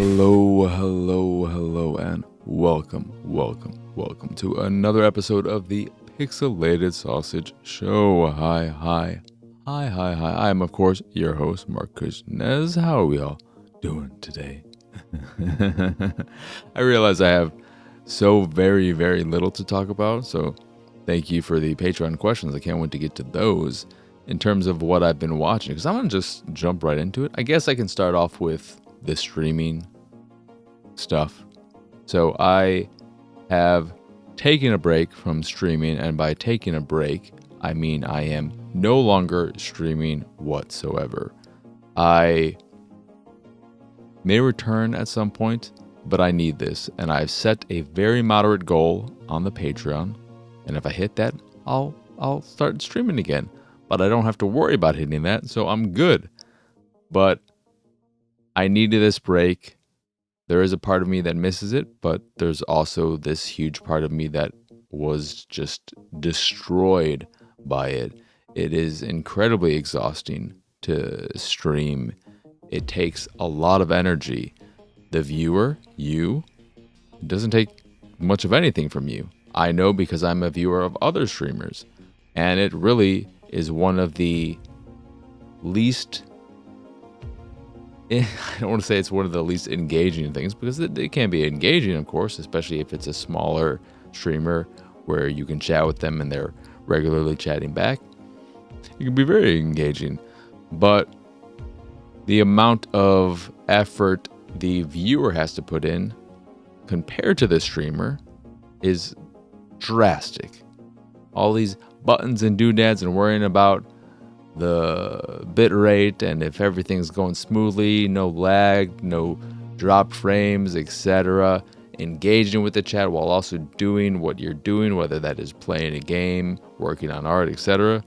Hello, and welcome to another episode of the Pixelated Sausage Show. Hi. I am, of course, your host, Mark Kuznez. How are we all doing today? I realize I have so very little to talk about, so thank you for the Patreon questions. I can't wait to get to those in terms of what I've been watching, because I'm going to just jump right into it. I guess I can start off with the streaming stuff. So I have taken a break from streaming, and by taking a break, I mean I am no longer streaming whatsoever. I may return at some point, but I need this, and I've set a very moderate goal on the Patreon, and if I hit that, I'll start streaming again. But I don't have to worry about hitting that, so I'm good. But I needed this break. There is a part of me that misses it, but there's also this huge part of me that was just destroyed by it. It is incredibly exhausting to stream. It takes a lot of energy. The viewer, it doesn't take much of anything from you. I know because I'm a viewer of other streamers, and it really is one of the least... I don't want to say it's one of the least engaging things, because it can be engaging, of course, especially if it's a smaller streamer where you can chat with them and they're regularly chatting back. It can be very engaging, but the amount of effort the viewer has to put in compared to the streamer is drastic. All these buttons and doodads and worrying about the bit rate and if everything's going smoothly, no lag, no drop frames, etc. Engaging with the chat while also doing what you're doing, whether that is playing a game, working on art, etc.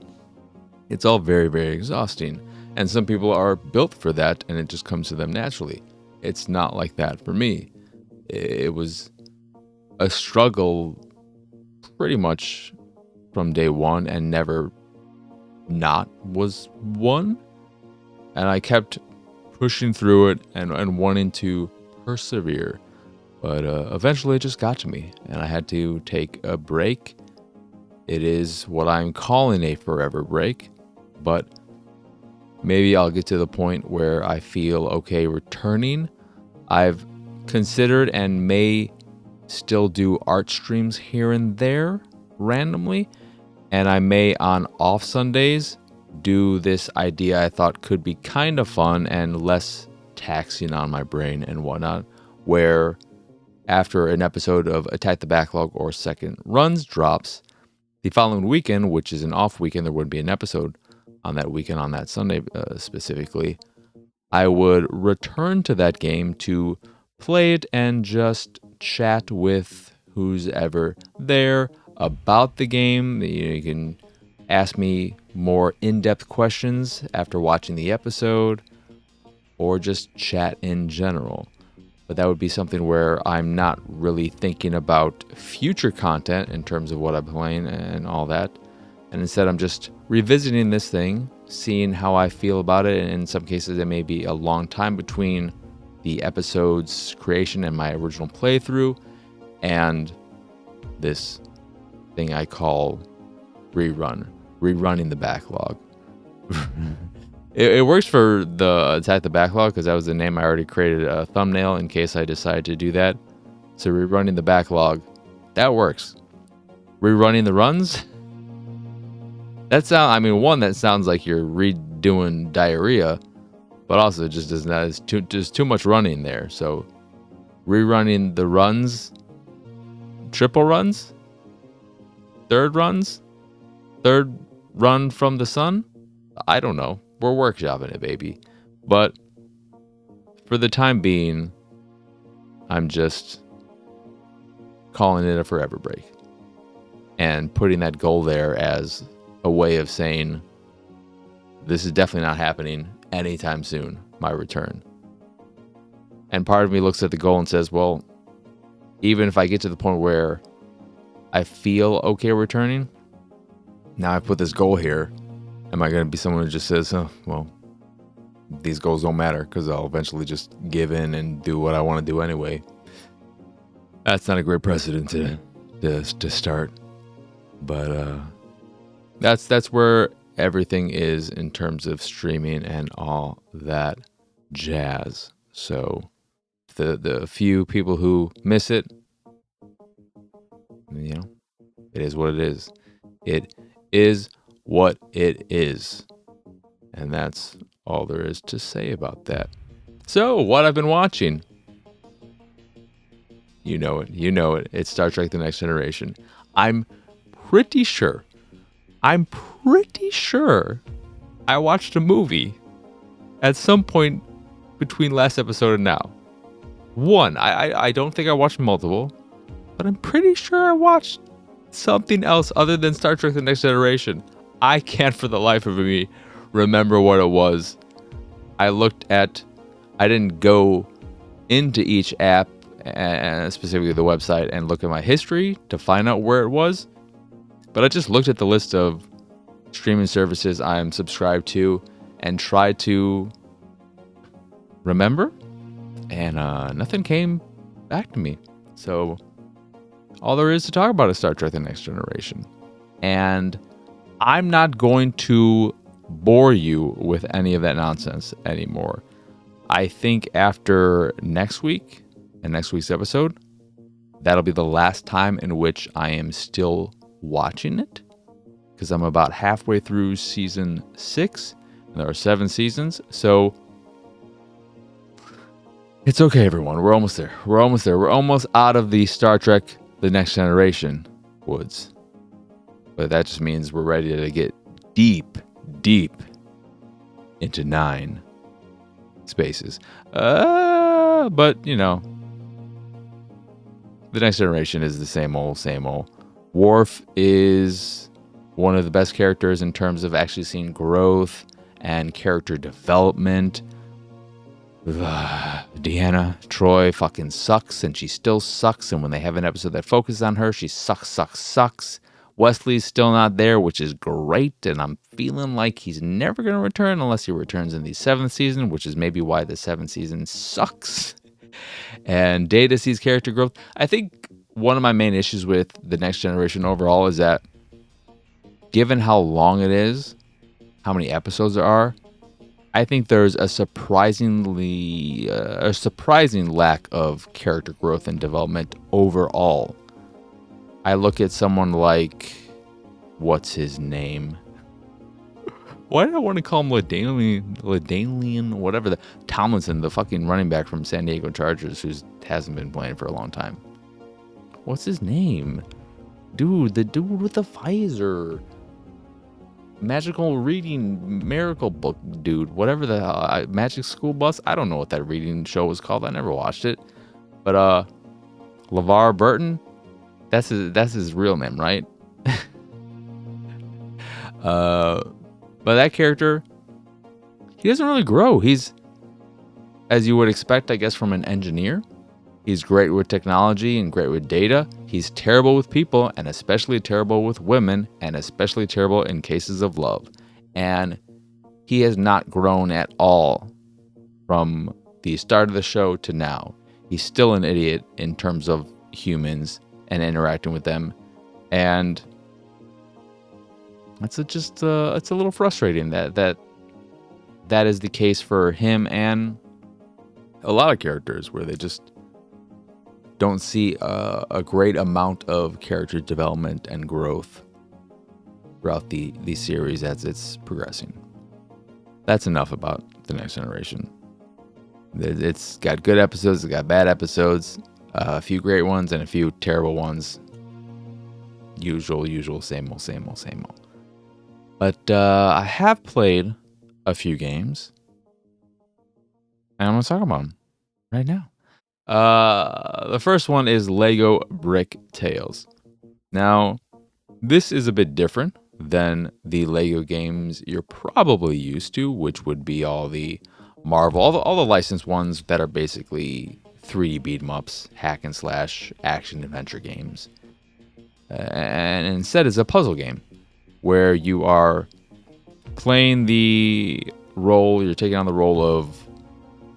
It's all very exhausting. And some people are built for that and it just comes to them naturally. It's not like that for me. It was a struggle pretty much from day one, and never not was one, and I kept pushing through it and wanting to persevere, but eventually it just got to me and I had to take a break. It is what I'm calling a forever break, but maybe I'll get to the point where I feel okay returning. I've considered and may still do art streams here and there randomly, and I may, on off Sundays, do this idea I thought could be kind of fun and less taxing on my brain and whatnot, where after an episode of Attack the Backlog or Second Runs drops, the following weekend, which is an off weekend, there wouldn't be an episode on that weekend, on that Sunday specifically, I would return to that game to play it and just chat with who's ever there about the game. You can ask me more in-depth questions after watching the episode, or just chat in general. But that would be something where I'm not really thinking about future content in terms of what I'm playing and all that. And instead I'm just revisiting this thing, seeing how I feel about it. And in some cases it may be a long time between the episode's creation and my original playthrough and this thing I call rerunning the backlog. It works for the Attack the Backlog because that was the name. I already created a thumbnail in case I decided to do that. So rerunning the backlog, that works. Rerunning the runs, that sounds like you're redoing diarrhea, but also it just does not. There's too much running there. So rerunning the runs, triple runs. Third run from the sun? I don't know. We're workshopping it, baby. But for the time being, I'm just calling it a forever break and putting that goal there as a way of saying this is definitely not happening anytime soon, my return. And part of me looks at the goal and says, well, even if I get to the point where I feel okay returning, now I've put this goal here. Am I going to be someone who just says, oh, well, these goals don't matter because I'll eventually just give in and do what I want to do anyway. That's not a great precedent to start. But that's where everything is in terms of streaming and all that jazz. So the few people who miss it, you know, it is what it is. It is what it is. And that's all there is to say about that. So, what I've been watching. You know it. It's Star Trek The Next Generation. I'm pretty sure I watched a movie at some point between last episode and now. One, I don't think I watched multiple, but I'm pretty sure I watched something else other than Star Trek The Next Generation. I can't for the life of me remember what it was. I didn't go into each app, and specifically the website, and look at my history to find out where it was. But I just looked at the list of streaming services I'm subscribed to and tried to remember, and nothing came back to me. So all there is to talk about is Star Trek The Next Generation. And I'm not going to bore you with any of that nonsense anymore. I think after next week and next week's episode, that'll be the last time in which I am still watching it, because I'm about halfway through season 6, and there are 7 seasons, so it's okay, everyone. We're almost there. We're almost out of the Star Trek The Next Generation woods. But that just means we're ready to get deep into 9 spaces. But, you know, The Next Generation is the same old. Worf is one of the best characters in terms of actually seeing growth and character development. Deanna Troi fucking sucks, and she still sucks. And when they have an episode that focuses on her, she sucks. Wesley's still not there, which is great, and I'm feeling like he's never going to return unless he returns in the 7th season, which is maybe why the 7th season sucks. And Data sees character growth. I think one of my main issues with The Next Generation overall is that, given how long it is, how many episodes there are, I think there's a surprising lack of character growth and development overall. I look at someone like, what's his name? Why did I want to call him LaDainian, whatever, Tomlinson, the fucking running back from San Diego Chargers, who hasn't been playing for a long time. What's his name? Dude, the dude with the visor. Magical reading miracle book dude, whatever the hell, Magic School Bus. I don't know what that reading show was called. I never watched it. But LeVar Burton, that's his real name, right? But that character, he doesn't really grow. He's, as you would expect, I guess, from an engineer. He's great with technology and great with data. He's terrible with people, and especially terrible with women, and especially terrible in cases of love. And he has not grown at all from the start of the show to now. He's still an idiot in terms of humans and interacting with them. And it's a little frustrating that is the case for him and a lot of characters, where they just don't see a great amount of character development and growth throughout the series as it's progressing. That's enough about The Next Generation. It's got good episodes, it's got bad episodes, a few great ones and a few terrible ones. Usual, same old. But I have played a few games, and I'm going to talk about them right now. The first one is Lego Bricktales. Now, this is a bit different than the Lego games you're probably used to, which would be all the Marvel, all the licensed ones that are basically 3D beat 'em ups, hack and slash, action adventure games. And instead, it's a puzzle game where you are playing the role, you're taking on the role of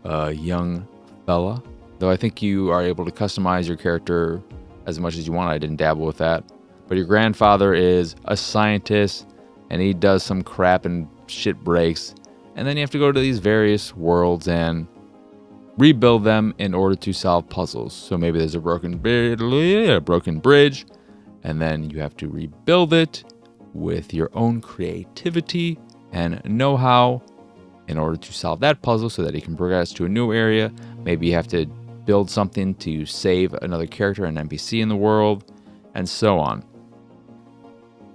a young fella. Though I think you are able to customize your character as much as you want. I didn't dabble with that. But your grandfather is a scientist, and he does some crap and shit breaks. And then you have to go to these various worlds and rebuild them in order to solve puzzles. So maybe there's a broken bridge, and then you have to rebuild it with your own creativity and know-how in order to solve that puzzle so that you can progress to a new area. Maybe you have to build something to save another character, an NPC in the world, and so on.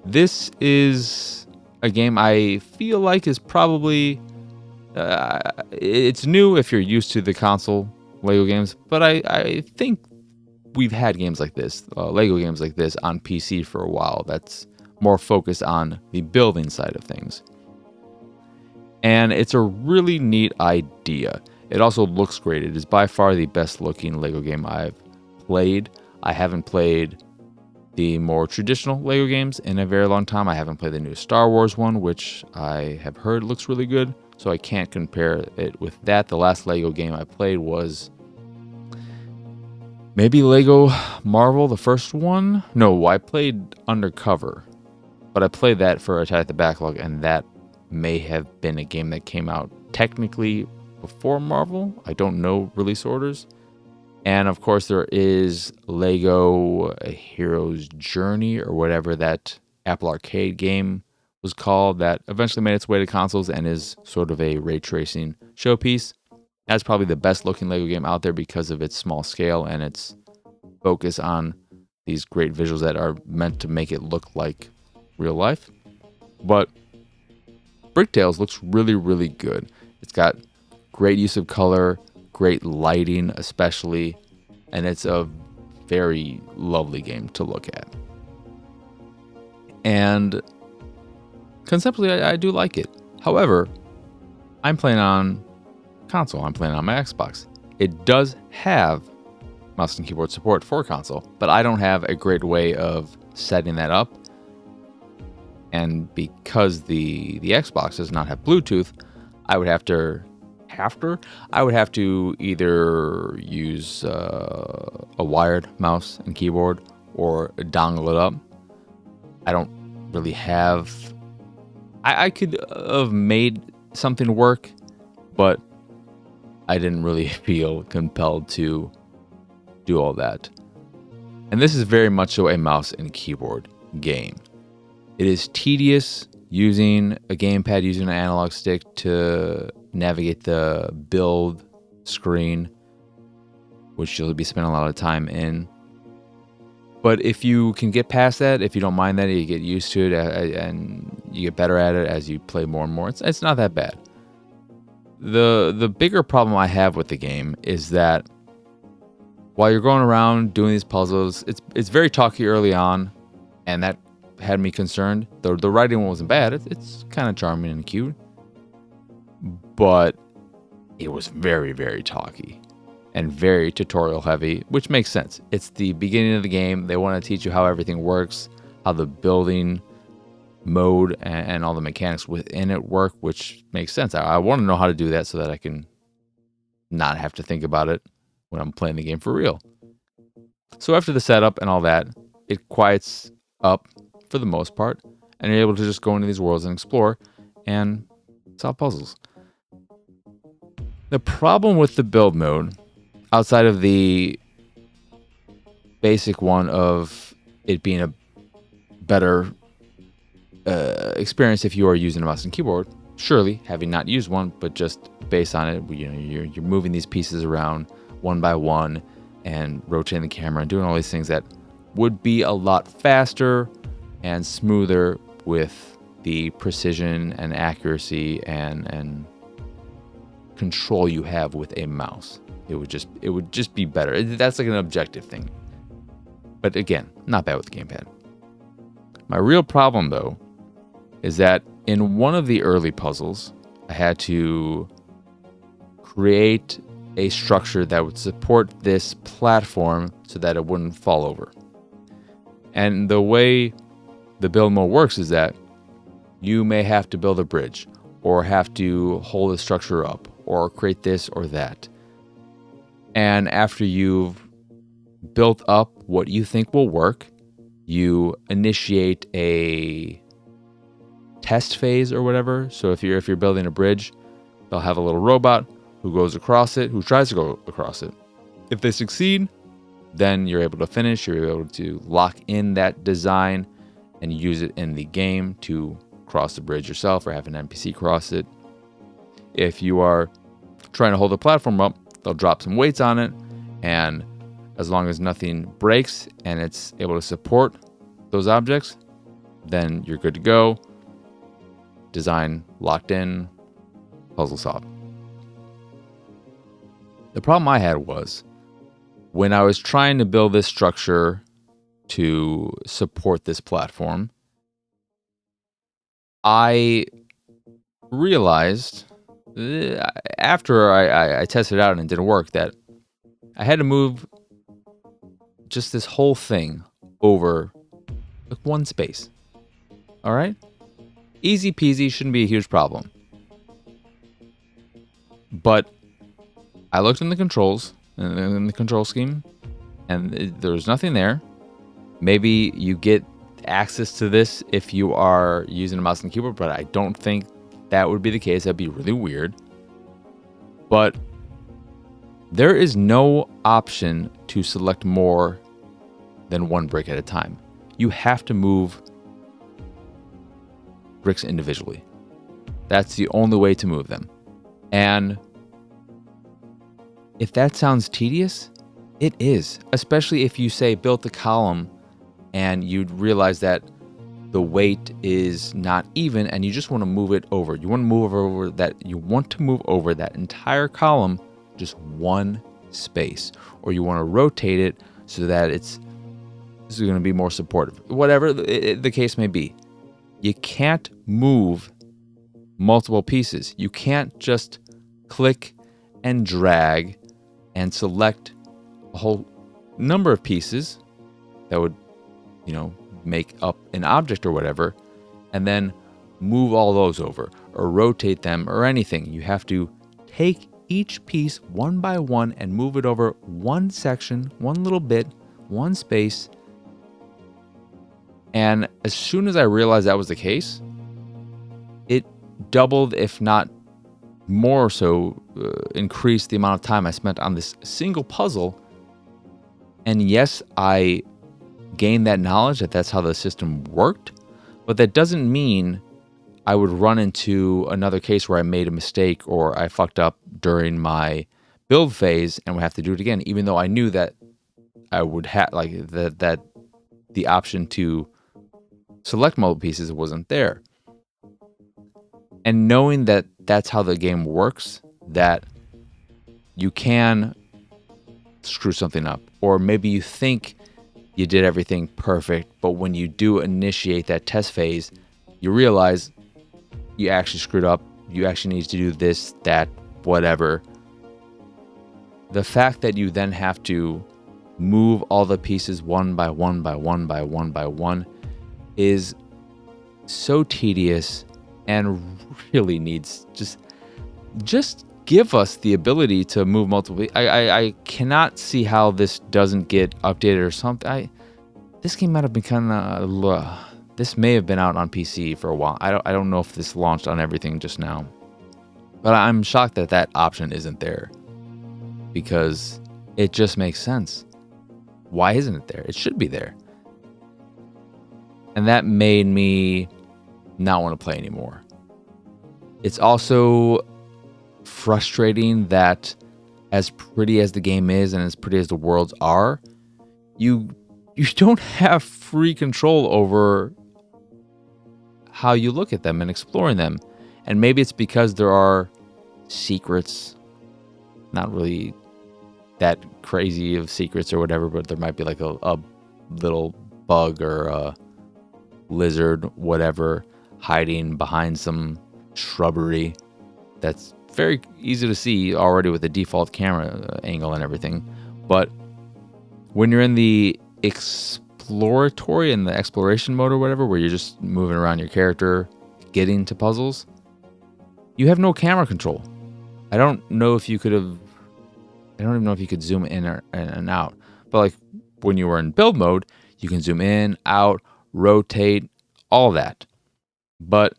This is a game I feel like is probably... it's new if you're used to the console LEGO games, but I think we've had games like this, LEGO games like this on PC for a while. That's more focused on the building side of things. And it's a really neat idea. It also looks great. It is by far the best looking LEGO game I've played. I haven't played the more traditional LEGO games in a very long time. I haven't played the new Star Wars one, which I have heard looks really good, so I can't compare it with that. The last LEGO game I played was maybe LEGO Marvel, the first one? No, I played Undercover, but I played that for Attack the Backlog, and that may have been a game that came out technically before Marvel. I don't know release orders. And of course there is LEGO A Hero's Journey, or whatever that Apple Arcade game was called, that eventually made its way to consoles and is sort of a ray tracing showpiece. That's probably the best looking LEGO game out there because of its small scale and its focus on these great visuals that are meant to make it look like real life. But Bricktales looks really, really good. It's got great use of color, great lighting especially, and it's a very lovely game to look at. And conceptually, I do like it. However, I'm playing on console. I'm playing on my Xbox. It does have mouse and keyboard support for console, but I don't have a great way of setting that up. And because the Xbox does not have Bluetooth, I would have to either use a wired mouse and keyboard or dongle it up. I don't really have... I could have made something work, but I didn't really feel compelled to do all that. And this is very much so a mouse and keyboard game. It is tedious using a gamepad, using an analog stick to navigate the build screen, which you'll be spending a lot of time in. But if you can get past that, if you don't mind that, you get used to it and you get better at it as you play more and more, it's not that bad. The bigger problem I have with the game is that while you're going around doing these puzzles, it's very talky early on, and that had me concerned. The writing wasn't bad. It's kind of charming and cute, but it was very, very talky and very tutorial heavy, which makes sense. It's the beginning of the game. They want to teach you how everything works, how the building mode and all the mechanics within it work, which makes sense. I want to know how to do that so that I can not have to think about it when I'm playing the game for real. So after the setup and all that, it quiets up for the most part, and you're able to just go into these worlds and explore and solve puzzles. The problem with the build mode, outside of the basic one of it being a better experience if you are using a mouse and keyboard, surely having not used one, but just based on it, you're moving these pieces around one by one and rotating the camera and doing all these things that would be a lot faster and smoother with the precision and accuracy and control you have with a mouse. It would just be better. That's like an objective thing. But again, not bad with the gamepad. My real problem though is that in one of the early puzzles, I had to create a structure that would support this platform so that it wouldn't fall over. And the way the build mode works is that you may have to build a bridge, or have to hold a structure up or create this or that. And after you've built up what you think will work, you initiate a test phase or whatever. So if you're building a bridge, they'll have a little robot who goes across it, who tries to go across it. If they succeed, then you're able to finish, you're able to lock in that design and use it in the game to cross the bridge yourself or have an NPC cross it. If you are trying to hold the platform up, they'll drop some weights on it, and as long as nothing breaks and it's able to support those objects, then you're good to go. Design locked in, puzzle solved. The problem I had was when I was trying to build this structure to support this platform, I realized after I tested it out and it didn't work that I had to move just this whole thing over like one space. All right? Easy peasy, shouldn't be a huge problem. But I looked in the controls, in the control scheme, and there was nothing there. Maybe you get access to this if you are using a mouse and keyboard, but I don't think that would be the case. That'd be really weird. But there is no option to select more than one brick at a time. You have to move bricks individually. That's the only way to move them. And if that sounds tedious, it is. Especially if you say built the column and you'd realize that the weight is not even and you just want to move it over. You want to move over that entire column just one space, or you want to rotate it so that this is going to be more supportive. Whatever the case may be. You can't move multiple pieces. You can't just click and drag and select a whole number of pieces that would, make up an object or whatever, and then move all those over or rotate them or anything. You have to take each piece one by one and move it over one section, one little bit, one space. And as soon as I realized that was the case, it doubled, if not more so, increased the amount of time I spent on this single puzzle. And yes, I gained that knowledge that that's how the system worked, but that doesn't mean I would run into another case where I made a mistake or I fucked up during my build phase and would have to do it again, even though I knew that I would have that the option to select multiple pieces wasn't there. And knowing that that's how the game works, that you can screw something up, or maybe you think you did everything perfect, but when you do initiate that test phase, you realize you actually screwed up. You actually need to do this, that, whatever. The fact that you then have to move all the pieces one by one by one by one by one is so tedious and really needs just give us the ability to move multiple. I cannot see how this doesn't get updated or something. This game might have been kind of this may have been out on PC for a while. I don't know if this launched on everything just now, but I'm shocked that that option isn't there, because it just makes sense. Why isn't it there? It should be there. And that made me not want to play anymore. It's also frustrating that as pretty as the game is and as pretty as the worlds are, you don't have free control over how you look at them and exploring them. And maybe it's because there are secrets, not really that crazy of secrets or whatever, but there might be like a little bug or a lizard, whatever, hiding behind some shrubbery that's very easy to see already with the default camera angle and everything. But when you're in the exploratory and the exploration mode or whatever, where you're just moving around your character, getting to puzzles, you have no camera control. I don't know if you could have. I don't even know if you could zoom in and out. But like when you were in build mode, you can zoom in, out, rotate, all that. But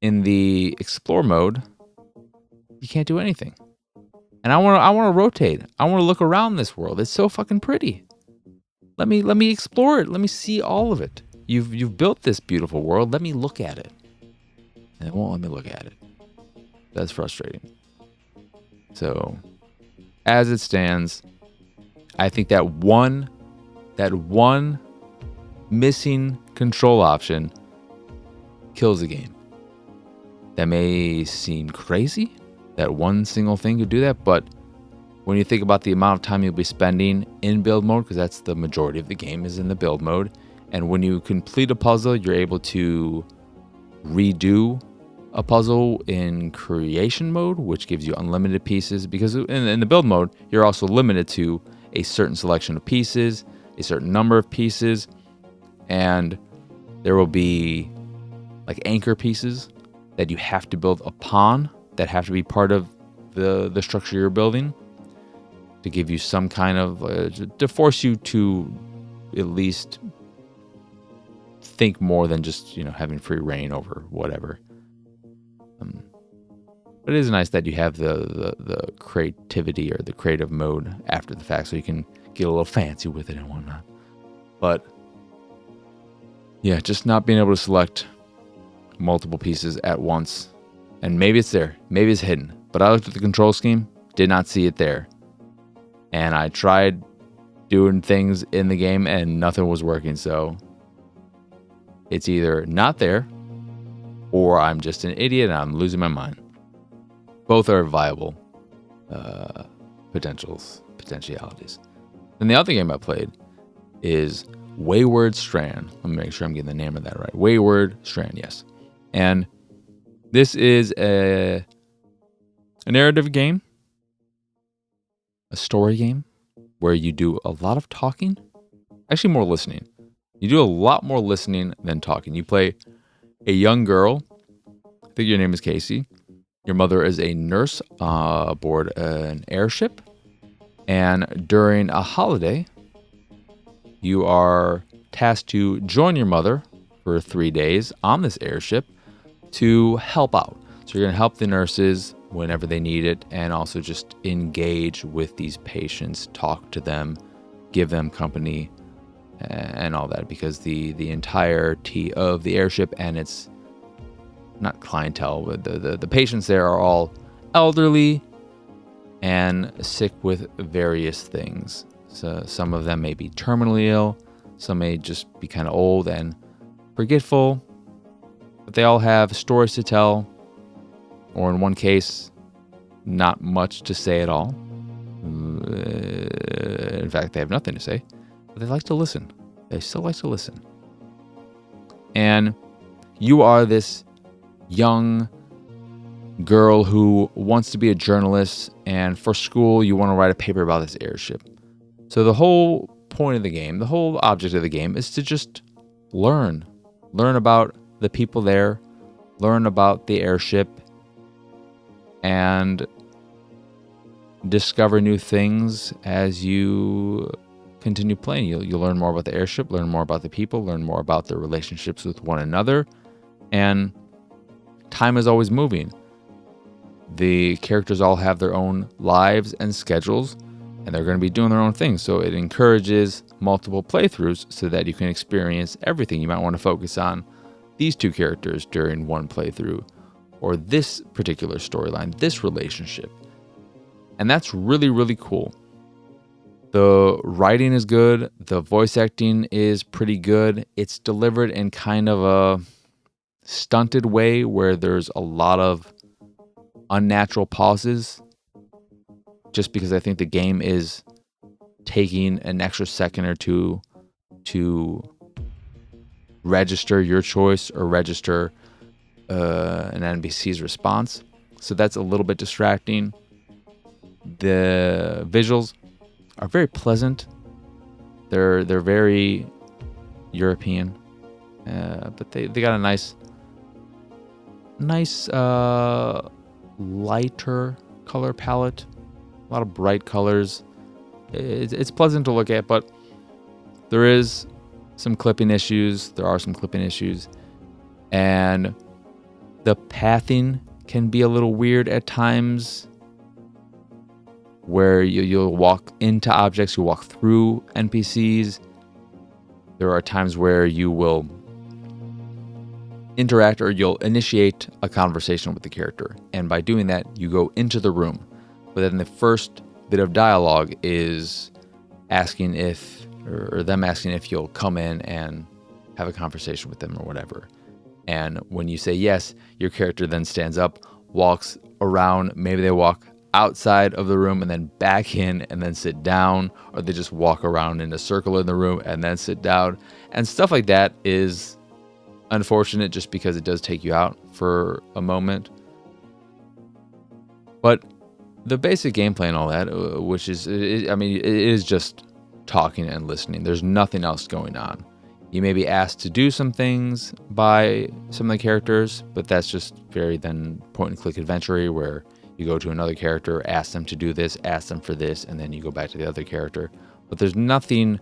in the explore mode, you can't do anything. And I want to rotate. I want to look around this world. It's so fucking pretty. Let me explore it. Let me see all of it. You've built this beautiful world. Let me look at it. And it won't let me look at it. That's frustrating. So, as it stands, I think that one missing control option kills the game. That may seem crazy, that one single thing could do that, but when you think about the amount of time you'll be spending in build mode, because that's the majority of the game is in the build mode, and when you complete a puzzle, you're able to redo a puzzle in creation mode, which gives you unlimited pieces, because in the build mode, you're also limited to a certain selection of pieces, a certain number of pieces, and there will be like anchor pieces that you have to build upon that have to be part of the structure you're building to give you some kind of to force you to at least think more than just having free reign over whatever. But it is nice that you have the creativity or the creative mode after the fact, so you can get a little fancy with it and whatnot. But yeah, just not being able to select multiple pieces at once. And maybe it's there, maybe it's hidden. But I looked at the control scheme, did not see it there. And I tried doing things in the game and nothing was working. So it's either not there or I'm just an idiot and I'm losing my mind. Both are viable potentialities. And the other game I played is Wayward Strand. Let me make sure I'm getting the name of that right. Wayward Strand, yes. And this is a narrative game, a story game, where you do a lot of talking. Actually, more listening. You do a lot more listening than talking. You play a young girl. I think your name is Casey. Your mother is a nurse aboard an airship. And during a holiday, you are tasked to join your mother for 3 days on this airship to help out. So you're going to help the nurses whenever they need it, and also just engage with these patients, talk to them, give them company, and all that, because the entirety of the airship and its not clientele, but the patients there are all elderly and sick with various things. So some of them may be terminally ill, some may just be kind of old and forgetful, but they all have stories to tell, or in one case, not much to say at all. In fact, they have nothing to say, but they like to listen. They still like to listen. And you are this young girl who wants to be a journalist, and for school, you want to write a paper about this airship. So the whole point of the game, the whole object of the game is to just learn about the people there, learn about the airship, and discover new things as you continue playing. You'll learn more about the airship, learn more about the people, learn more about their relationships with one another, and time is always moving. The characters all have their own lives and schedules, and they're going to be doing their own things. So it encourages multiple playthroughs so that you can experience everything. You might want to focus on these two characters during one playthrough, or this particular storyline, this relationship. And that's really, really cool. The writing is good. The voice acting is pretty good. It's delivered in kind of a stunted way where there's a lot of unnatural pauses, just because I think the game is taking an extra second or two to register your choice or register an NPC's response. So that's a little bit distracting. The visuals are very pleasant. They're very European, but they got a nice lighter color palette, a lot of bright colors. It's pleasant to look at, but there is some clipping issues. There are some clipping issues, and the pathing can be a little weird at times, where you'll walk into objects, you'll walk through NPCs. There are times where you will interact or you'll initiate a conversation with the character, and by doing that, you go into the room. But then the first bit of dialogue is asking if, or them asking if you'll come in and have a conversation with them or whatever. And when you say yes, your character then stands up, walks around. Maybe they walk outside of the room and then back in and then sit down, or they just walk around in a circle in the room and then sit down. And stuff like that is unfortunate just because it does take you out for a moment. But the basic gameplay and all that, which is, it is just talking and listening. There's nothing else going on. You may be asked to do some things by some of the characters, but that's just very then point-and-click adventure where you go to another character, ask them to do this, ask them for this, and then you go back to the other character. But there's nothing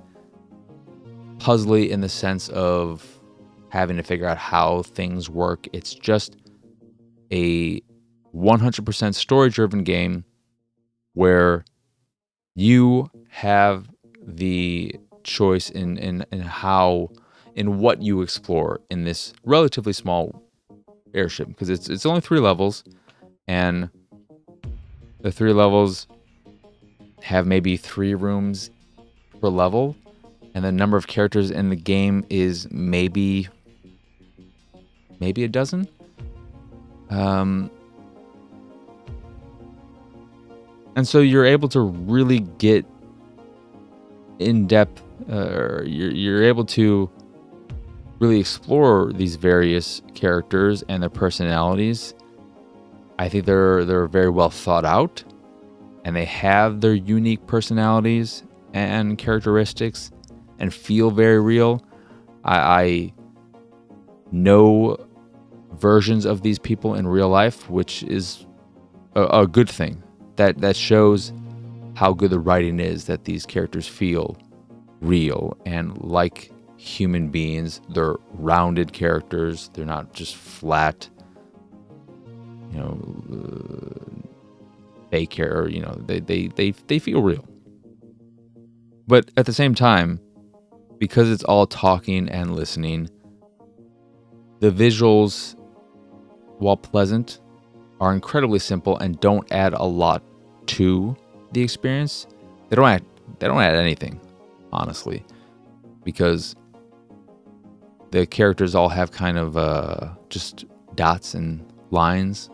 puzzly in the sense of having to figure out how things work. It's just a 100% story-driven game where you have the choice in what you explore in this relatively small airship, because it's only 3 levels, and the 3 levels have maybe 3 rooms per level, and the number of characters in the game is maybe a dozen. And so you're able to really get in depth, you're able to really explore these various characters and their personalities. I think they're very well thought out, and they have their unique personalities and characteristics and feel very real. I know versions of these people in real life, which is a good thing. That shows how good the writing is, that these characters feel real and like human beings. They're rounded characters. They're not just flat, fake hair. They feel real. But at the same time, because it's all talking and listening, the visuals, while pleasant, are incredibly simple and don't add a lot to the experience. They don't add anything, honestly, because the characters all have kind of just dots and lines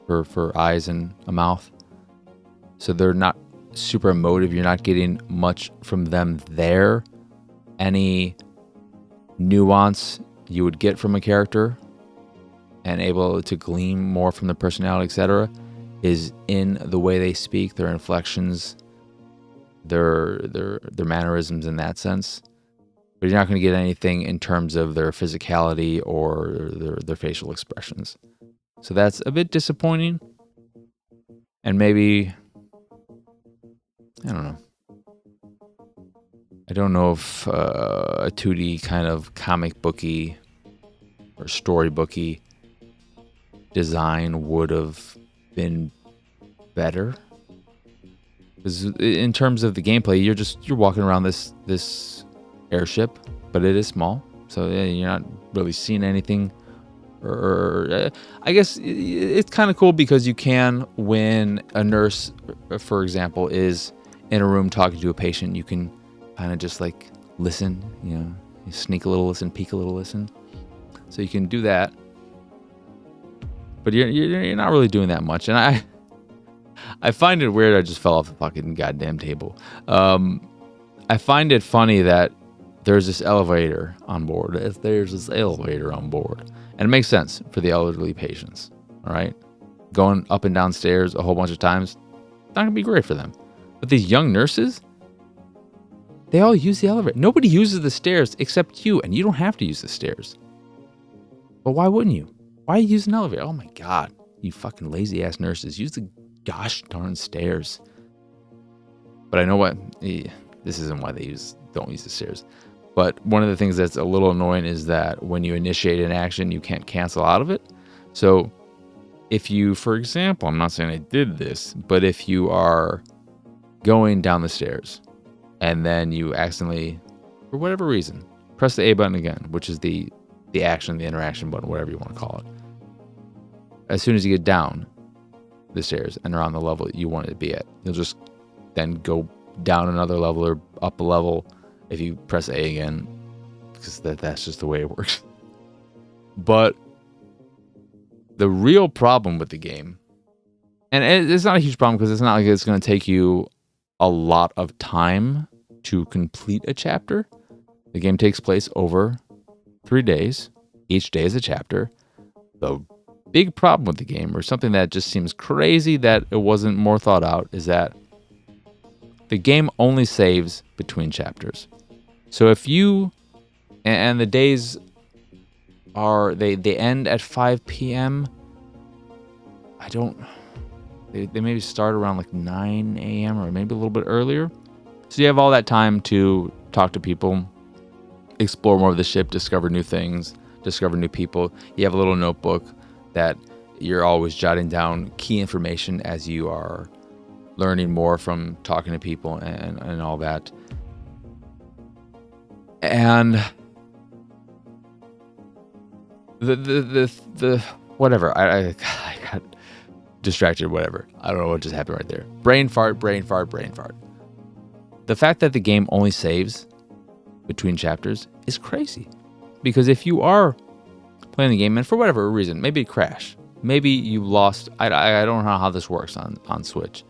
for eyes and a mouth. So they're not super emotive. You're not getting much from them there. Any nuance you would get from a character and able to glean more from the personality, etc., is in the way they speak, their inflections, their mannerisms in that sense. But you're not going to get anything in terms of their physicality or their facial expressions. So that's a bit disappointing. And maybe, I don't know. I don't know if a 2D kind of comic booky or storybooky design would have been better. Because in terms of the gameplay, you're walking around this airship, but it is small, so you're not really seeing anything. Or I guess it's kind of cool because you can, when a nurse, for example, is in a room talking to a patient, you can kind of just like listen, you sneak a little listen, peek a little listen. So you can do that, but you're not really doing that much. And I find it weird. I just fell off the fucking goddamn table. I find it funny that there's this elevator on board. And it makes sense for the elderly patients. All right, going up and down stairs a whole bunch of times, not gonna be great for them. But these young nurses, they all use the elevator. Nobody uses the stairs except you, and you don't have to use the stairs. But why wouldn't you? Why use an elevator? Oh my God. You fucking lazy ass nurses. Use the gosh darn stairs. But I know what? This isn't why don't use the stairs. But one of the things that's a little annoying is that when you initiate an action, you can't cancel out of it. So if you, for example, I'm not saying I did this, but if you are going down the stairs and then you accidentally, for whatever reason, press the A button again, which is the action, the interaction button, whatever you want to call it. As soon as you get down the stairs and are on the level you want it to be at, you'll just then go down another level or up a level if you press A again, because that's just the way it works. But the real problem with the game, and it's not a huge problem because it's not like it's going to take you a lot of time to complete a chapter. The game takes place over 3 days. Each day is a chapter. The big problem with the game, or something that just seems crazy that it wasn't more thought out, is that the game only saves between chapters. So if you, and the days are, they end at 5 p.m. They maybe start around like 9 a.m. or maybe a little bit earlier. So you have all that time to talk to people, explore more of the ship, discover new things, discover new people. You have a little notebook that you're always jotting down key information as you are learning more from talking to people and all that. And the whatever, I got distracted, whatever. I don't know what just happened right there. Brain fart. The fact that the game only saves between chapters is crazy. Because if you are playing the game and for whatever reason, maybe it crashed, maybe you lost, I don't know how this works on Switch,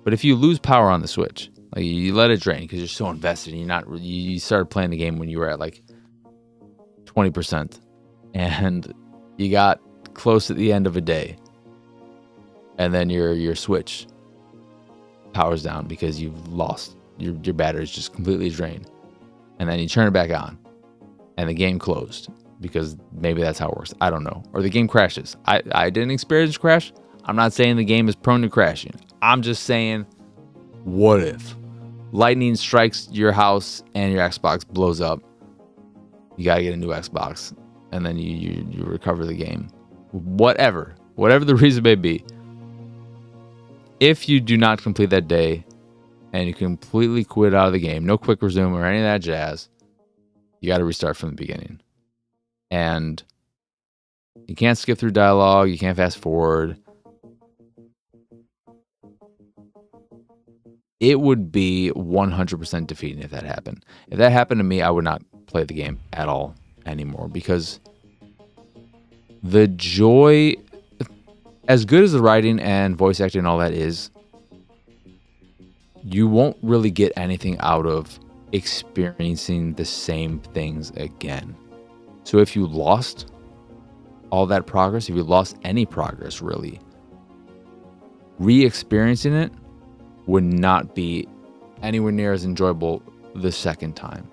but if you lose power on the Switch, like you let it drain because you're so invested and you started playing the game when you were at like 20% and you got close to the end of a day, and then your Switch powers down because you've lost your battery's just completely drained, and then you turn it back on and the game closed because maybe that's how it works. I don't know. Or the game crashes. I didn't experience crash. I'm not saying the game is prone to crashing. I'm just saying, what if lightning strikes your house and your Xbox blows up? You gotta get a new Xbox, and then you recover the game. Whatever the reason may be. If you do not complete that day and you completely quit out of the game, no quick resume or any of that jazz, you got to restart from the beginning. And you can't skip through dialogue. You can't fast forward. It would be 100% defeating if that happened. If that happened to me, I would not play the game at all anymore, because the joy, as good as the writing and voice acting and all that is, you won't really get anything out of experiencing the same things again. So if you lost all that progress, if you lost any progress really, re-experiencing it would not be anywhere near as enjoyable the second time.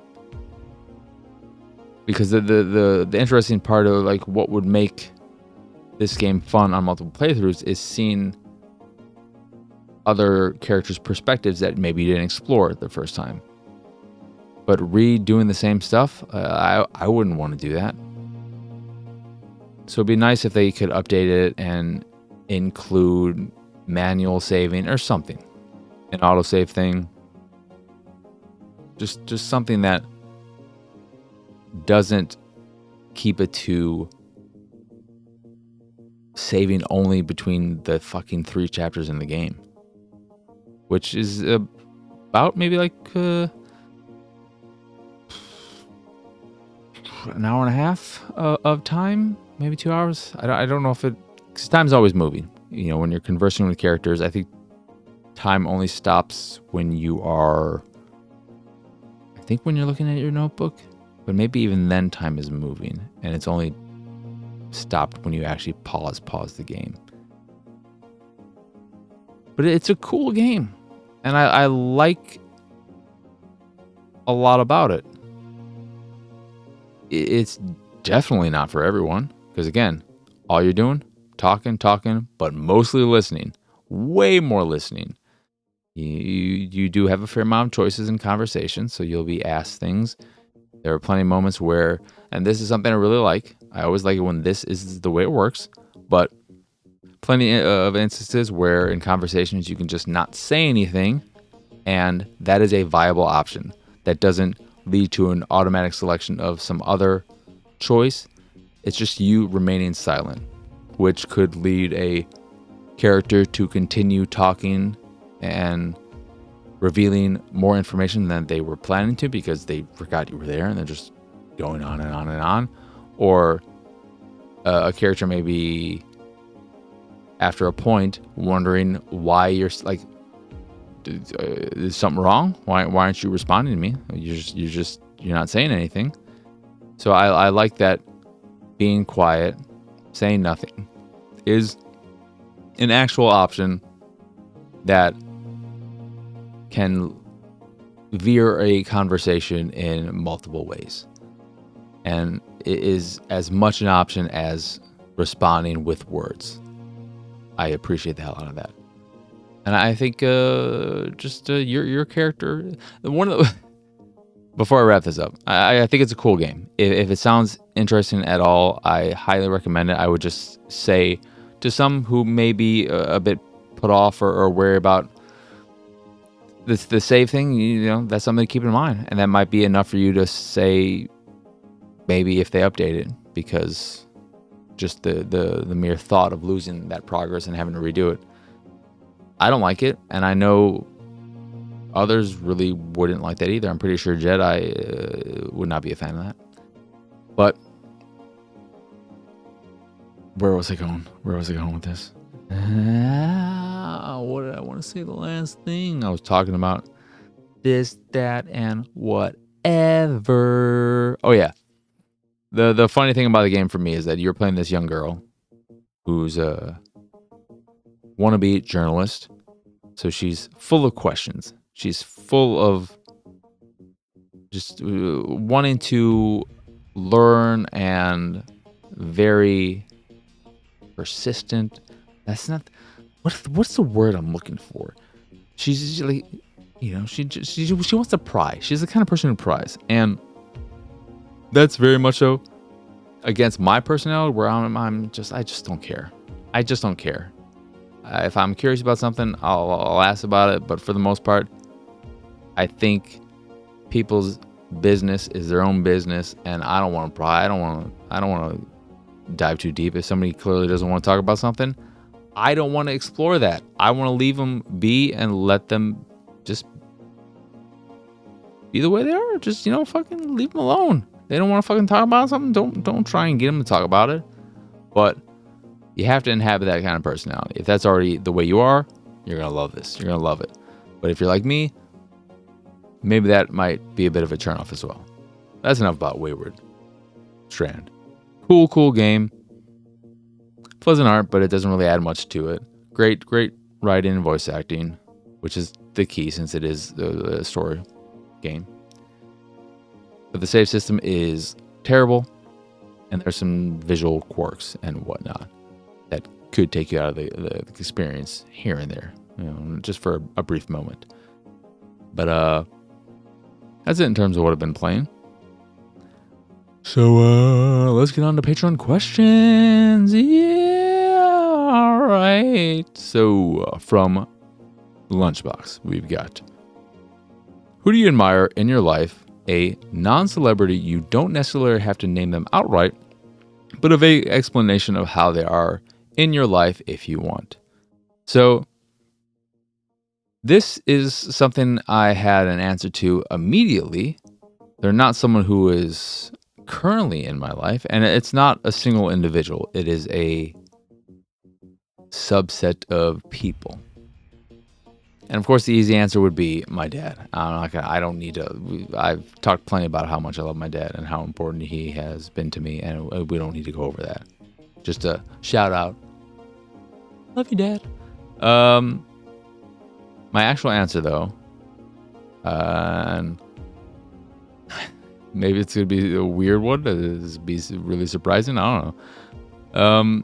Because the interesting part of like what would make this game fun on multiple playthroughs is seeing other characters' perspectives that maybe you didn't explore the first time. But redoing the same stuff, I wouldn't want to do that. So it'd be nice if they could update it and include manual saving or something, an autosave thing. Just something that doesn't keep it to saving only between the fucking 3 chapters in the game, which is about maybe like an hour and a half of time, maybe 2 hours. I don't know if it, because time's always moving. You know, when you're conversing with characters, I think time only stops when you are, I think when you're looking at your notebook, but maybe even then time is moving, and it's only stopped when you actually pause the game. But it's a cool game, and I like a lot about it. It's definitely not for everyone, because again, all you're doing, talking, but mostly listening. Way more listening. You do have a fair amount of choices in conversation, so you'll be asked things. There are plenty of moments where, and this is something I really like. I always like it when this is the way it works, but plenty of instances where in conversations you can just not say anything, and that is a viable option. That doesn't lead to an automatic selection of some other choice. It's just you remaining silent, which could lead a character to continue talking and revealing more information than they were planning to because they forgot you were there and they're just going on and on and on. Or a character may be, after a point, wondering why you're like, is something wrong? Why aren't you responding to me? You're not saying anything. So I like that being quiet, saying nothing is an actual option that can veer a conversation in multiple ways. And it is as much an option as responding with words. I appreciate the hell out of that. And I think your character, one of the, before I wrap this up, I think it's a cool game. If it sounds interesting at all, I highly recommend it. I would just say to some who may be a bit put off or worry about the save thing, that's something to keep in mind. And that might be enough for you to say maybe if they update it, because just the mere thought of losing that progress and having to redo it, I don't like it, and I know others really wouldn't like that either. I'm pretty sure Jedi would not be a fan of that. But where was I going? With this? What did I want to say? The last thing I was talking about this, that, and whatever. Oh yeah, the funny thing about the game for me is that you're playing this young girl who's a wannabe journalist. So she's full of questions. She's full of just wanting to learn and very persistent. That's not what's the word I'm looking for. She's like, she wants to pry. She's the kind of person who pries, and that's very much so against my personality, where I just don't care. I just don't care. If I'm curious about something, I'll ask about it. But for the most part, I think people's business is their own business, and I don't want to pry. I don't want to dive too deep. If somebody clearly doesn't want to talk about something, I don't want to explore that. I want to leave them be and let them just be the way they are. Just fucking leave them alone. They don't want to fucking talk about something. Don't try and get them to talk about it. But you have to inhabit that kind of personality. If that's already the way you are, you're going to love this. You're going to love it. But if you're like me, maybe that might be a bit of a turnoff as well. That's enough about Wayward Strand. Cool game. Pleasant art, but it doesn't really add much to it. Great writing and voice acting, which is the key since it is the story game. But the save system is terrible, and there's some visual quirks and whatnot that could take you out of the experience here and there, just for a brief moment. But that's it in terms of what I've been playing. So let's get on to Patreon questions. Yeah, all right. So from Lunchbox, we've got: who do you admire in your life? A non-celebrity, you don't necessarily have to name them outright, but a vague explanation of how they are in your life if you want. So this is something I had an answer to immediately. They're not someone who is currently in my life, and it's not a single individual. It is a subset of people. And of course, the easy answer would be my dad. I don't need to. I've talked plenty about how much I love my dad and how important he has been to me, and we don't need to go over that. Just a shout out. Love you, Dad. My actual answer, though, and maybe it's gonna be a weird one. It's be really surprising. I don't know.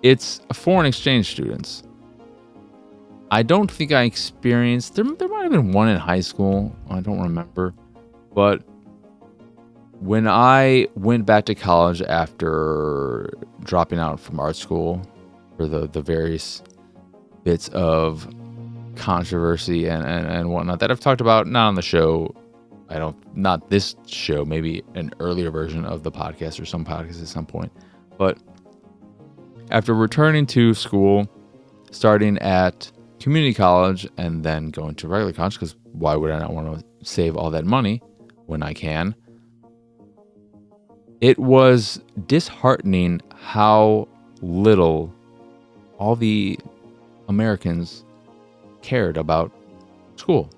It's foreign exchange students. I don't think I experienced, there might have been one in high school. I don't remember. But when I went back to college after dropping out from art school for the various bits of controversy and whatnot that I've talked about, not on the show, not this show, maybe an earlier version of the podcast or some podcast at some point. But after returning to school, starting at community college and then going to regular college, because why would I not want to save all that money when I can? It was disheartening how little all the Americans cared about school.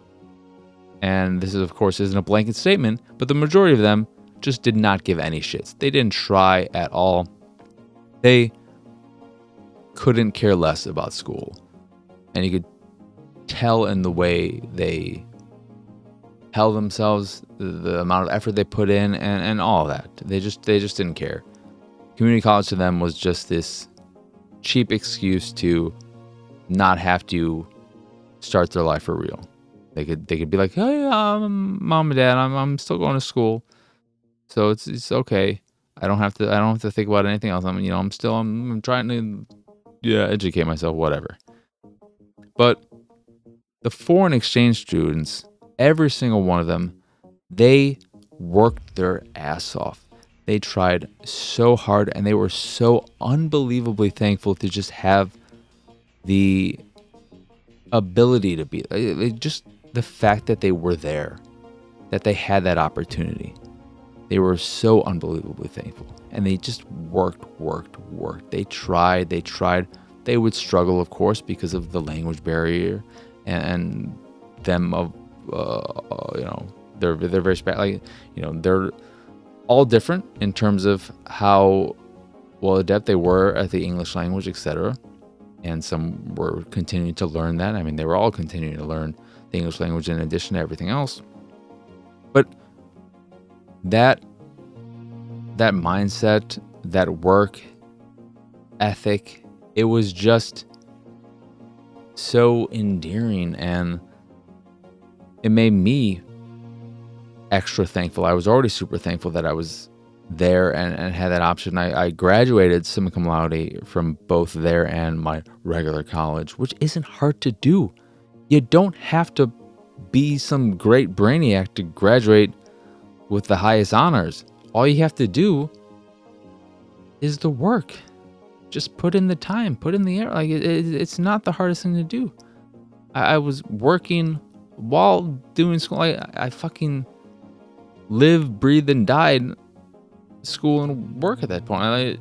And this is, of course, isn't a blanket statement, but the majority of them just did not give any shits. They didn't try at all. They couldn't care less about school. And you could tell in the way they held themselves, the amount of effort they put in, and all of that. They just didn't care. Community college to them was just this cheap excuse to not have to start their life for real. They could be like, hey, mom and dad, I'm still going to school, so it's okay. I don't have to think about anything else. I'm trying to educate myself, whatever. But the foreign exchange students, every single one of them, they worked their ass off. They tried so hard, and they were so unbelievably thankful to just have the ability to be, just the fact that they were there, that they had that opportunity. They were so unbelievably thankful, and they just worked. They tried. They would struggle, of course, because of the language barrier and them of, they're very they're all different in terms of how well adept they were at the English language, etc. And some were continuing to learn that. I mean, they were all continuing to learn the English language in addition to everything else. But that mindset, that work ethic, it was just so endearing, and it made me extra thankful. I was already super thankful that I was there and had that option. I graduated summa cum laude from both there and my regular college, which isn't hard to do. You don't have to be some great brainiac to graduate with the highest honors. All you have to do is the work. Just put in the time, put in the air. Like it's not the hardest thing to do. I was working while doing school. I fucking lived, breathed, and died school and work at that point.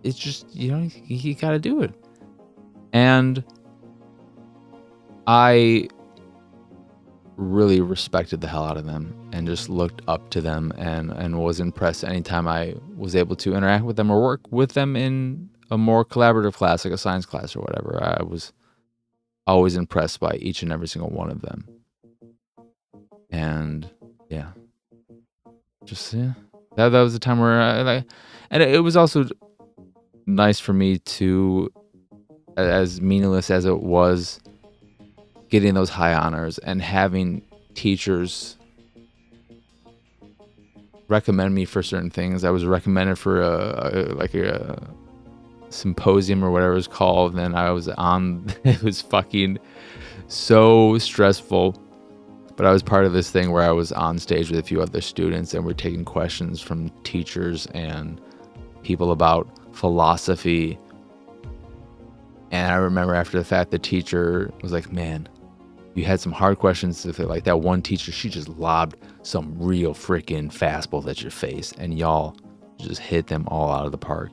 It's just, you gotta do it. And I really respected the hell out of them and just looked up to them and was impressed anytime I was able to interact with them or work with them in a more collaborative class, like a science class or whatever. I was always impressed by each and every single one of them. And yeah, that was the time where and it was also nice for me to, as meaningless as it was, getting those high honors and having teachers recommend me for certain things. I was recommended for a symposium or whatever it's called, and then I was on. It was fucking so stressful, but I was part of this thing where I was on stage with a few other students, and we're taking questions from teachers and people about philosophy. And I remember after the fact, the teacher was like, man, you had some hard questions. Like that one teacher, she just lobbed some real freaking fastballs at your face, and y'all just hit them all out of the park.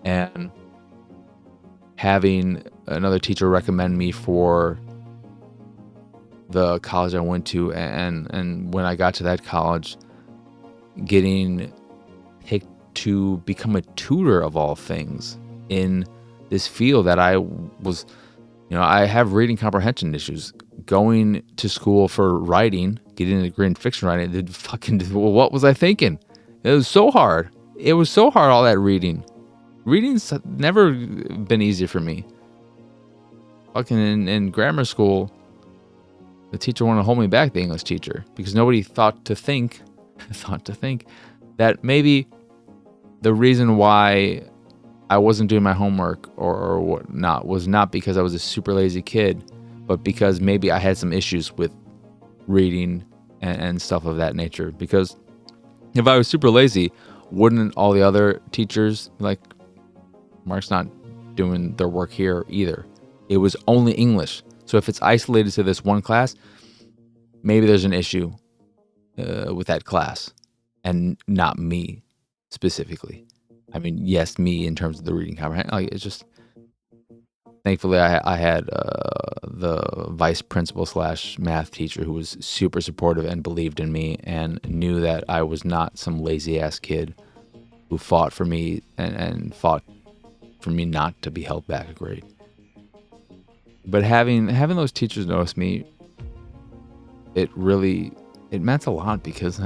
And having another teacher recommend me for the college I went to, and when I got to that college, getting picked to become a tutor of all things in this field that I was, I have reading comprehension issues. Going to school for writing, getting a degree in fiction writing, what was I thinking? It was so hard. All that reading. Reading's never been easy for me. Fucking in grammar school, the teacher wanted to hold me back, the English teacher, because nobody thought to think that maybe the reason why I wasn't doing my homework or whatnot was not because I was a super lazy kid, but because maybe I had some issues with reading and stuff of that nature. Because if I was super lazy, wouldn't all the other teachers be like, Mark's not doing their work here either? It was only English. So if it's isolated to this one class, maybe there's an issue with that class and not me specifically. I mean, yes, me in terms of the reading comprehension. Like, it's just, thankfully, I had the vice principal / math teacher who was super supportive and believed in me and knew that I was not some lazy ass kid who fought for me and fought for me not to be held back a grade. But having those teachers notice me, it meant a lot, because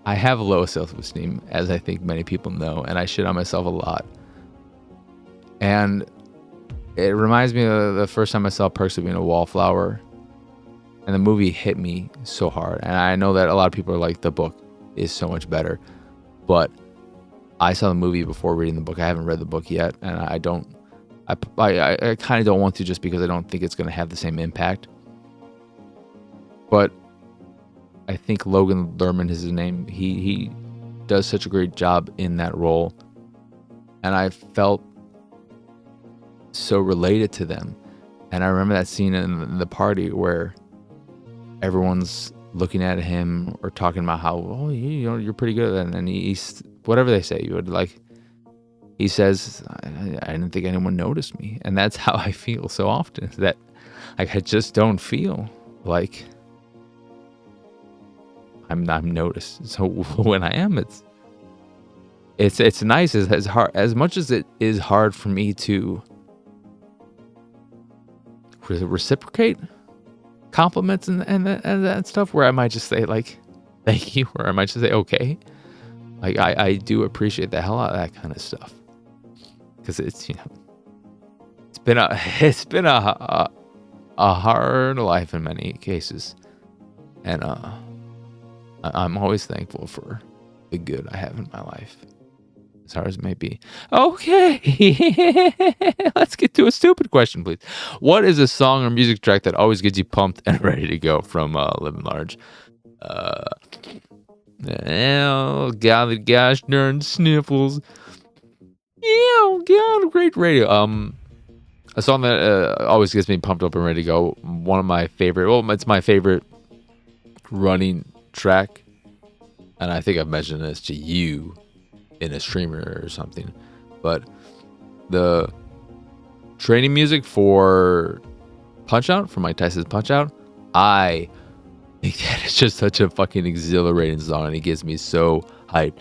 I have low self-esteem, as I think many people know, and I shit on myself a lot. And it reminds me of the first time I saw Perks of Being a Wallflower, and the movie hit me so hard. And I know that a lot of people are like, the book is so much better, but I saw the movie before reading the book. I haven't read the book yet, and I kind of don't want to, just because I don't think it's going to have the same impact. But I think Logan Lerman is his name. He does such a great job in that role, and I felt so related to them. And I remember that scene in the party where everyone's looking at him or talking about how, you're pretty good, and then he's whatever they say, he says, I didn't think anyone noticed me. And that's how I feel so often, that I just don't feel like I'm noticed. So when I am, it's nice. As hard, as much as it is hard for me to reciprocate compliments and that stuff, where I might just say like, thank you, or I might just say okay. Like, I do appreciate the hell out of that kind of stuff, because it's been a hard life in many cases, and I'm always thankful for the good I have in my life, as hard as it may be. Okay, let's get to a stupid question, please. What is a song or music track that always gets you pumped and ready to go? From Living Large. God, gosh darn sniffles. Yeah, God, great radio. A song that always gets me pumped up and ready to go. One of my favorite. Well, it's my favorite running track, and I think I've mentioned this to you in a streamer or something. But the training music for Punch Out, for Mike Tyson's Punch Out, I think that is just such a fucking exhilarating song, and it gets me so hyped.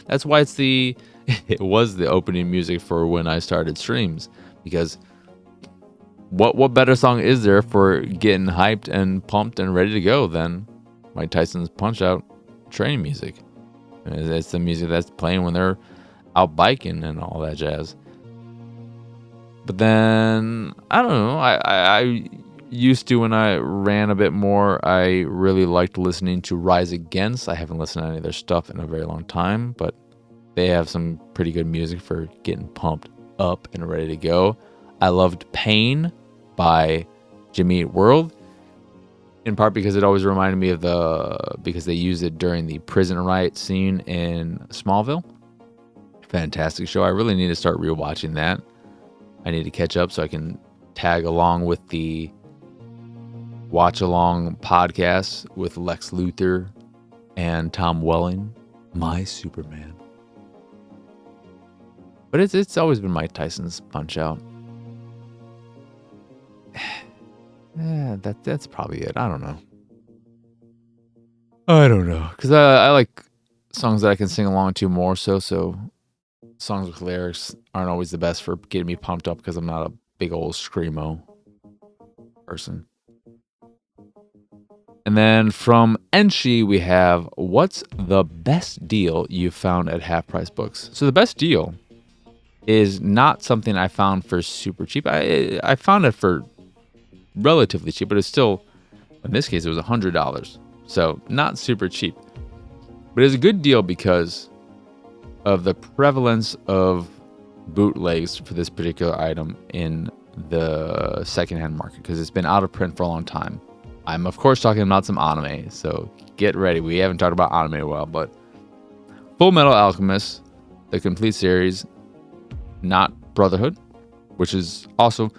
That's why it was the opening music for when I started streams, because what better song is there for getting hyped and pumped and ready to go than Mike Tyson's Punch Out training music? It's the music that's playing when they're out biking and all that jazz. But then, I don't know, I used to, when I ran a bit more, I really liked listening to Rise Against. I haven't listened to any of their stuff in a very long time, but they have some pretty good music for getting pumped up and ready to go. I loved Pain by Jimmy Eat World, in part because it always reminded me of because they used it during the prison riot scene in Smallville. Fantastic show. I really need to start rewatching that. I need to catch up so I can tag along with the watch along podcast with Lex Luthor and Tom Welling, my Superman. But it's always been Mike Tyson's Punch Out. Yeah, that's probably it. I don't know. Because I like songs that I can sing along to more so songs with lyrics aren't always the best for getting me pumped up because I'm not a big old screamo person. And then from Enchi, we have, what's the best deal you found at Half Price Books? So the best deal is not something I found for super cheap. I found it for relatively cheap, but it's still, in this case, it was $100. So not super cheap. But it's a good deal because of the prevalence of bootlegs for this particular item in the secondhand market, because it's been out of print for a long time. I'm, of course, talking about some anime, so get ready. We haven't talked about anime in a while, but Full Metal Alchemist, the complete series, not Brotherhood, which is also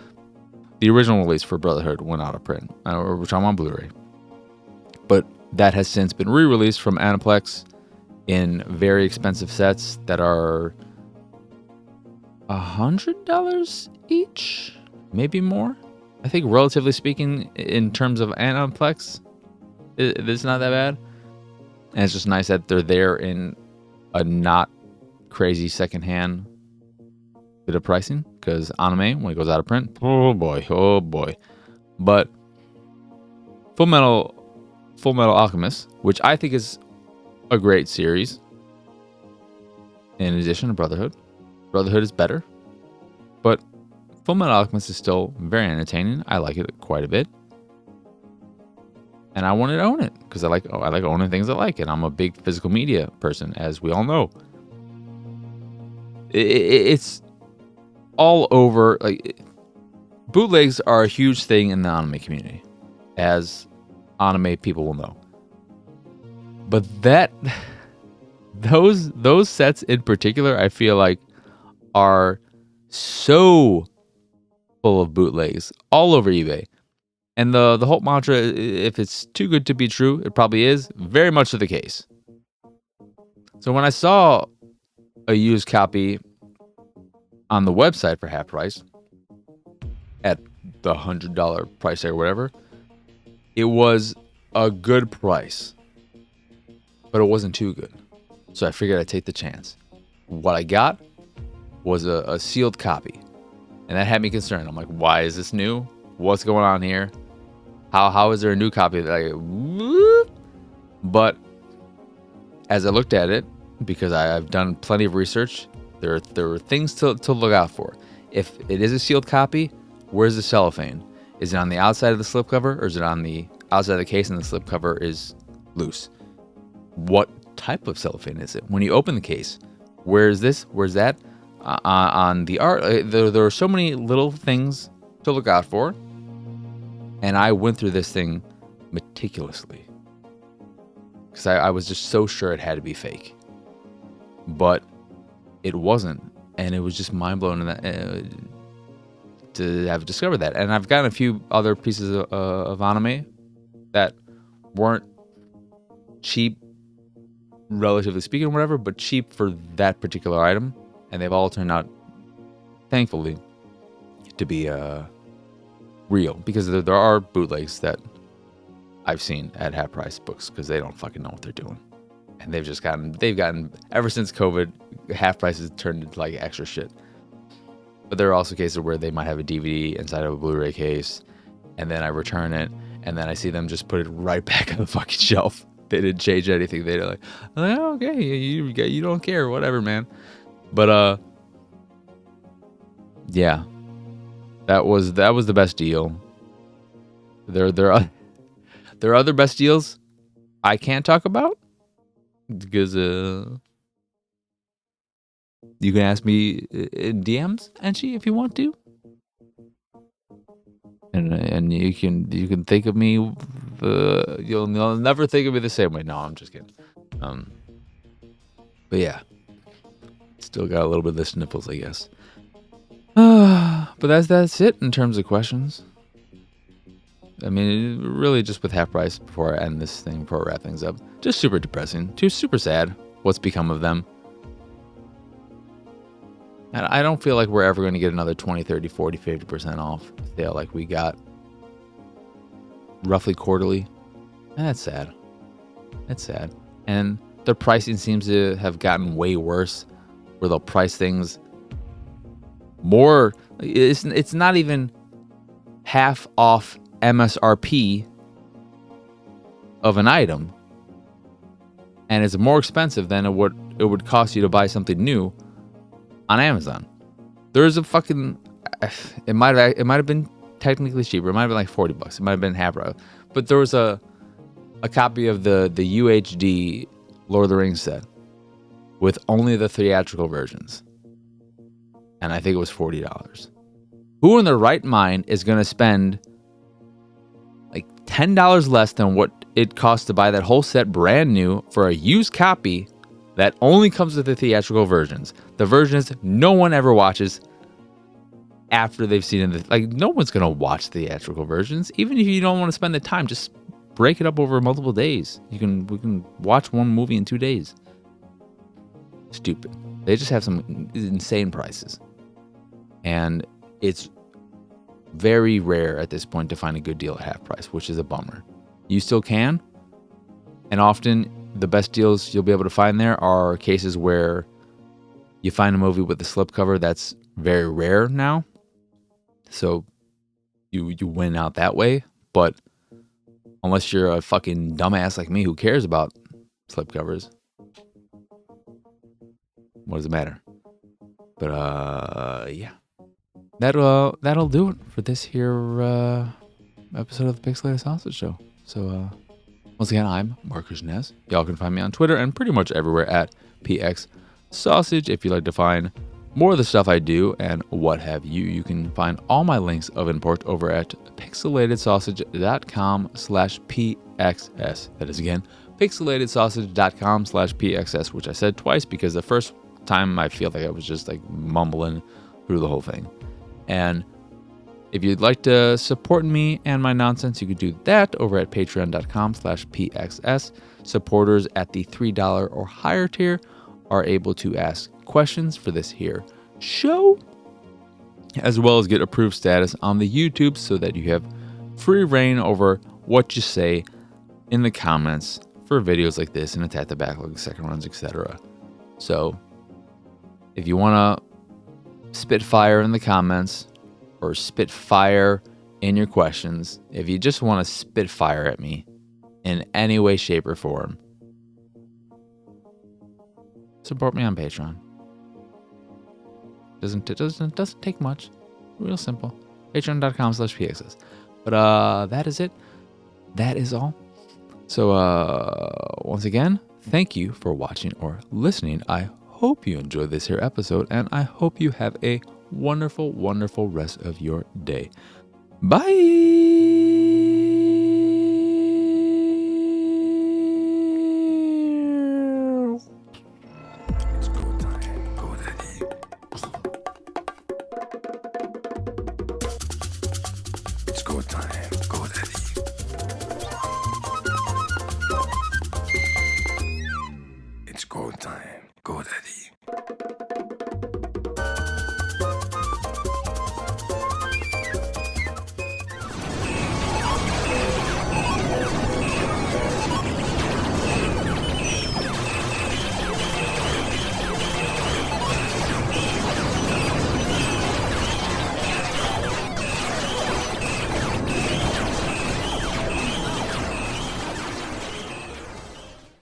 the original release for Brotherhood went out of print, which I'm on Blu-ray. But that has since been re-released from Aniplex in very expensive sets that are $100 each, maybe more. I think, relatively speaking, in terms of Aniplex, it's not that bad. And it's just nice that they're there in a not crazy secondhand bit of pricing, because anime, when it goes out of print, oh boy. But Full Metal Alchemist, which I think is a great series, in addition to Brotherhood. Brotherhood is better, but Full Metal Alchemist is still very entertaining. I like it quite a bit, and I wanted to own it because I like owning things I like, and I'm a big physical media person, as we all know. It's all over. Like, bootlegs are a huge thing in the anime community, as anime people will know. But those sets in particular, I feel like, are so full of bootlegs all over eBay. And the whole mantra, if it's too good to be true, it probably is. Very much the case. So when I saw a used copy on the website for half price, at the $100 price tag or whatever, it was a good price, but it wasn't too good. So I figured I'd take the chance. What I got was a sealed copy, and that had me concerned. I'm like, why is this new? What's going on here? How is there a new copy? Like, whoop? But as I looked at it, because I've done plenty of research, there are things to look out for. If it is a sealed copy, where's the cellophane? Is it on the outside of the slipcover, or is it on the outside of the case and the slipcover is loose? What type of cellophane is it? When you open the case, where is this? Where's that? On the art, there are so many little things to look out for, and I went through this thing meticulously because I was just so sure it had to be fake, but it wasn't, and it was just mind blowing to have discovered that. And I've gotten a few other pieces of anime that weren't cheap, relatively speaking, or whatever, but cheap for that particular item, and they've all turned out, thankfully, to be real, because there are bootlegs that I've seen at half price books because they don't fucking know what they're doing, and they've gotten ever since COVID, half prices turned into like extra shit. But there are also cases where they might have a DVD inside of a Blu-ray case, and then I return it, and then I see them just put it right back on the fucking shelf. They didn't change anything. They're like, oh, okay, you don't care, whatever, man. But yeah, that was the best deal. There are other best deals I can't talk about because you can ask me in DMs, Angie, if you want to, and you can think of me. You'll never think of me the same way. No, I'm just kidding. But yeah, still got a little bit of the sniffles, I guess. But that's it in terms of questions. I mean, really, just with half price before I end this thing, before I wrap things up, just super depressing, super sad. What's become of them? And I don't feel like we're ever going to get another 20, 30, 40, 50% off sale like we got roughly quarterly. And that's sad. That's sad. And the pricing seems to have gotten way worse where they'll price things more. It's not even half off MSRP of an item, and it's more expensive than what it would cost you to buy something new on Amazon. There's a fucking, it might have been technically cheaper. It might have been like $40. It might have been half price. But there was a copy of the UHD Lord of the Rings set with only the theatrical versions, and I think it was $40. Who in their right mind is going to spend like $10 less than what it costs to buy that whole set brand new for a used copy that only comes with the theatrical versions? The versions no one ever watches after they've seen it. Like, no one's going to watch the theatrical versions. Even if you don't want to spend the time, just break it up over multiple days. We can watch one movie in 2 days. Stupid. They just have some insane prices. And it's very rare at this point to find a good deal at half price, which is a bummer. You still can. And often the best deals you'll be able to find there are cases where you find a movie with a slipcover that's very rare now. So you win out that way. But unless you're a fucking dumbass like me who cares about slipcovers, what does it matter? But yeah. That'll do it for this here episode of the Pixelated Sausage Show. So once again, I'm Marcus Nez. Y'all can find me on Twitter and pretty much everywhere at PX Sausage. If you'd like to find more of the stuff I do and what have you, you can find all my links of import over at pixelatedsausage.com/PXS. That is again, pixelatedsausage.com/PXS, which I said twice because the first time I feel like I was just like mumbling through the whole thing. And if you'd like to support me and my nonsense, you could do that over at patreon.com/PXS. Supporters at the $3 or higher tier are able to ask questions for this here show, as well as get approved status on the YouTube so that you have free reign over what you say in the comments for videos like this and Attack the Backlog, second runs, etc. So if you want to spit fire in the comments or spit fire in your questions, if you just want to spit fire at me in any way, shape, or form, support me on Patreon. Doesn't take much. Real simple. Patreon.com/PXS. But that is it. That is all. So once again, thank you for watching or listening. I hope you enjoyed this here episode, and I hope you have a wonderful, wonderful rest of your day. Bye!